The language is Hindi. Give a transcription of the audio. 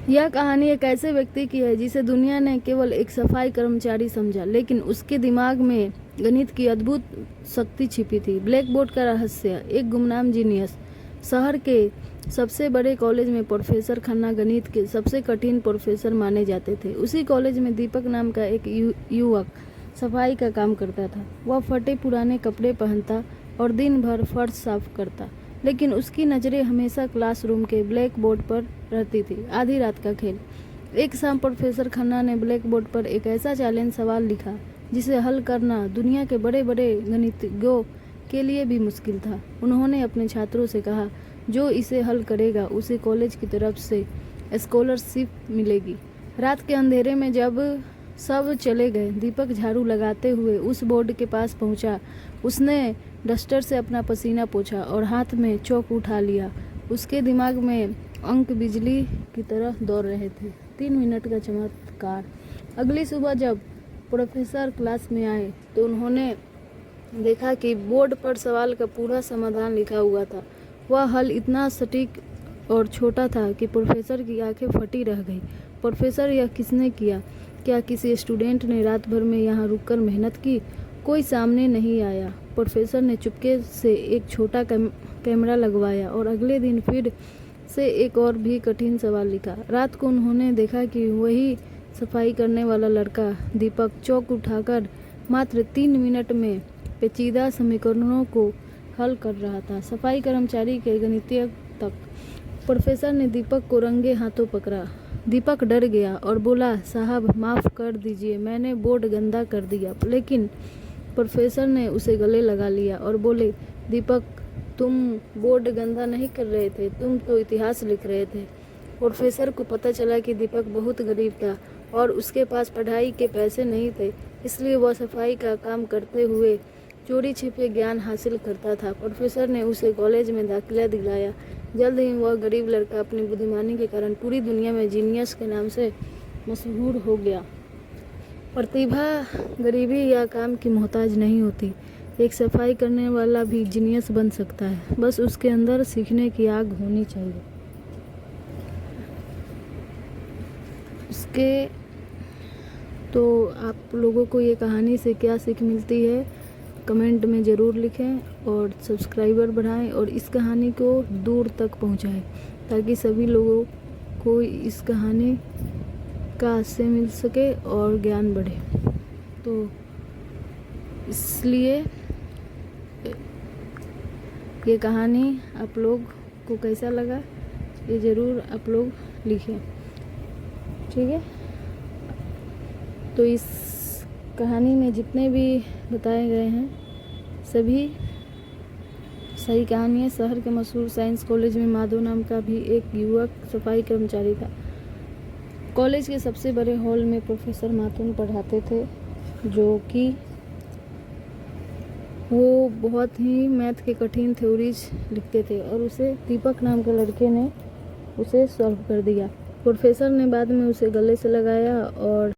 यह कहानी एक ऐसे व्यक्ति की है जिसे दुनिया ने केवल एक सफाई कर्मचारी समझा, लेकिन उसके दिमाग में गणित की अद्भुत शक्ति छिपी थी। ब्लैक बोर्ड का रहस्य। एक गुमनाम जीनियस। शहर के सबसे बड़े कॉलेज में प्रोफेसर खन्ना गणित के सबसे कठिन प्रोफेसर माने जाते थे। उसी कॉलेज में दीपक नाम का एक युवक सफाई का काम करता था। वह फटे पुराने कपड़े पहनता और दिन भर फर्श साफ करता, लेकिन उसकी नज़रें हमेशा क्लासरूम के ब्लैक बोर्ड पर रहती थी। आधी रात का खेल। एक शाम प्रोफेसर खन्ना ने ब्लैक बोर्ड पर एक ऐसा चैलेंज सवाल लिखा जिसे हल करना दुनिया के बड़े बड़े गणितज्ञों के लिए भी मुश्किल था। उन्होंने अपने छात्रों से कहा, जो इसे हल करेगा उसे कॉलेज की तरफ से स्कॉलरशिप मिलेगी। रात के अंधेरे में जब सब चले गए, दीपक झाड़ू लगाते हुए उस बोर्ड के पास पहुंचा। उसने डस्टर से अपना पसीना पोंछा और हाथ में चौक उठा लिया। उसके दिमाग में अंक बिजली की तरह दौड़ रहे थे। 3 मिनट का चमत्कार। अगली सुबह जब प्रोफेसर क्लास में आए तो उन्होंने देखा कि बोर्ड पर सवाल का पूरा समाधान लिखा हुआ था। वह हल इतना सटीक और छोटा था कि प्रोफेसर की आंखें फटी रह गई। प्रोफेसर, यह किसने किया? क्या किसी स्टूडेंट ने रात भर में यहाँ रुककर मेहनत की? कोई सामने नहीं आया। प्रोफेसर ने चुपके से एक छोटा कैमरा लगवाया और अगले दिन फिर से एक और भी कठिन सवाल लिखा। रात को उन्होंने देखा कि वही सफाई करने वाला लड़का दीपक चौक उठाकर मात्र 3 मिनट में पेचीदा समीकरणों को हल कर रहा था, सफाई कर्मचारी के गणितीय तक। प्रोफेसर ने दीपक को रंगे हाथों पकड़ा। दीपक डर गया और बोला, साहब माफ़ कर दीजिए, मैंने बोर्ड गंदा कर दिया। लेकिन प्रोफेसर ने उसे गले लगा लिया और बोले, दीपक, तुम बोर्ड गंदा नहीं कर रहे थे, तुम तो इतिहास लिख रहे थे। प्रोफेसर को पता चला कि दीपक बहुत गरीब था और उसके पास पढ़ाई के पैसे नहीं थे, इसलिए वह सफाई का काम करते हुए चोरी छिपे ज्ञान हासिल करता था। प्रोफेसर ने उसे कॉलेज में दाखिला दिलाया। जल्द ही वह गरीब लड़का अपनी बुद्धिमानी के कारण पूरी दुनिया में जीनियस के नाम से मशहूर हो गया। प्रतिभा गरीबी या काम की मोहताज नहीं होती। एक सफाई करने वाला भी जीनियस बन सकता है, बस उसके अंदर सीखने की आग होनी चाहिए। उसके तो आप लोगों को ये कहानी से क्या सीख मिलती है, कमेंट में ज़रूर लिखें और सब्सक्राइबर बढ़ाएं और इस कहानी को दूर तक पहुंचाएं ताकि सभी लोगों को इस कहानी का आशय मिल सके और ज्ञान बढ़े। तो इसलिए ये कहानी आप लोग को कैसा लगा ये ज़रूर आप लोग लिखें, ठीक है। तो इस कहानी में जितने भी बताए गए हैं सभी सही कहानी है। शहर के मशहूर साइंस कॉलेज में माधव नाम का भी एक युवक सफाई कर्मचारी था। कॉलेज के सबसे बड़े हॉल में प्रोफेसर माथुर पढ़ाते थे, जो कि वो बहुत ही मैथ के कठिन थ्योरीज लिखते थे और उसे दीपक नाम के लड़के ने उसे सॉल्व कर दिया। प्रोफेसर ने बाद में उसे गले से लगाया और